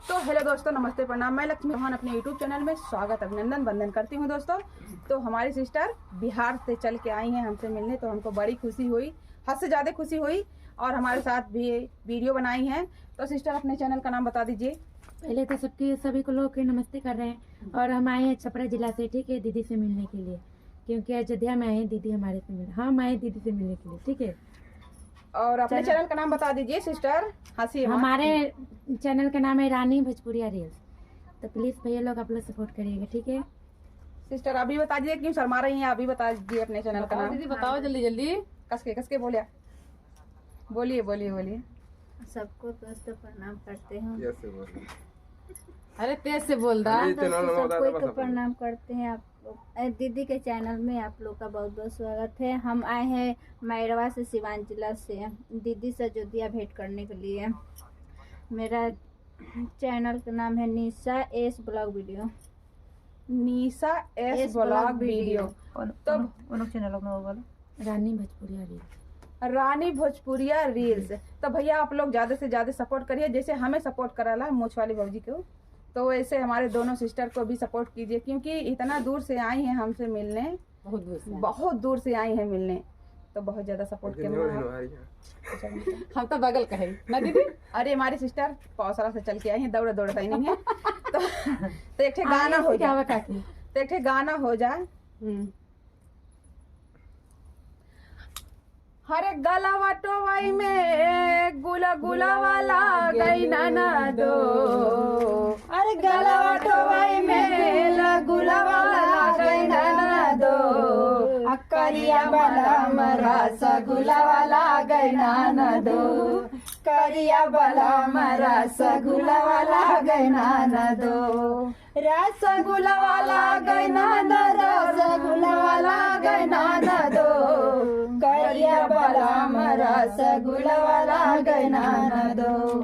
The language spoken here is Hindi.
तो हेलो दोस्तों, नमस्ते, प्रणाम। मैं लक्ष्मी चौहान अपने यूट्यूब चैनल में स्वागत, अभिनंदन, वंदन करती हूँ दोस्तों। तो हमारी सिस्टर बिहार से चल के आई हैं हमसे मिलने, तो हमको बड़ी खुशी हुई, हद से ज़्यादा खुशी हुई। और हमारे साथ भी वीडियो बनाई हैं। तो सिस्टर अपने चैनल का नाम बता दीजिए। पहले तो सभी को लोग नमस्ते कर रहे हैं। और हम आए हैं छपरा जिला से, ठीक है, दीदी से मिलने के लिए, क्योंकि अयोध्या में आए हैं दीदी हमारे से मिलने। हम आए दीदी से मिलने के लिए, ठीक है। और अपने चैनल का नाम बता दीजिए सिस्टर। हंसी हमारे चैनल का नाम है रानी भोजपुरिया रील्स। तो प्लीज भैया लोग आप लोग सपोर्ट करिएगा, ठीक है। सिस्टर अभी बता दीजिए, क्यों शर्मा रही हैं? अभी बता दीजिए अपने चैनल का नाम। दीदी बताओ जल्दी जल्दी। कस के बोलिए बोलिए बोलिए। सबको दोस्तों प्रणाम करते हैं। अरे तेज से बोल रहा है। सबको प्रणाम करते हैं। आप लोग दीदी के चैनल में आप लोग का बहुत बहुत स्वागत है। हम आए हैं मैरवा से, सिवान जिला से, दीदी से अयोध्या भेंट करने के लिए। मेरा चैनल का नाम है निशा एस ब्लॉग वीडियो। निशा एस ब्लॉग वीडियो। तो चैनल में रानी भोजपुरिया रील्स। रानी भोजपुरिया रील्स। तो भैया आप लोग ज़्यादा से ज़्यादा सपोर्ट करिए, जैसे हमें सपोर्ट करा ला मूछ वाली भौजी को, तो वैसे हमारे दोनों सिस्टर को भी सपोर्ट कीजिए, क्योंकि इतना दूर से आई हैं हमसे मिलने, बहुत दूर से आई हैं मिलने। तो बहुत ज़्यादा सपोर्ट करिए। हम तो बगल का है ना दीदी। अरे हमारी सिस्टर पौसरा से चल के आई हैं, दौड़ता ही नहीं है। तो एक ठे गाना हो जाए, तो एक ठे गाना हो जाए। हरे गलावा टोवाई में गुला गुला वाला गई ना दो। अरे गलावा टोवाई में गुला वाला गई ना दो। करिया वाला मरा सगुला वाला गई ना दो। करिया वाला मरा सगुला वाला गई ना दो। रसगुल्ला वाला गई ना दो। रसगुल्ला वाला गई ना दो। करिया वाला मरा रसगुल्ला वाला गई ना दो।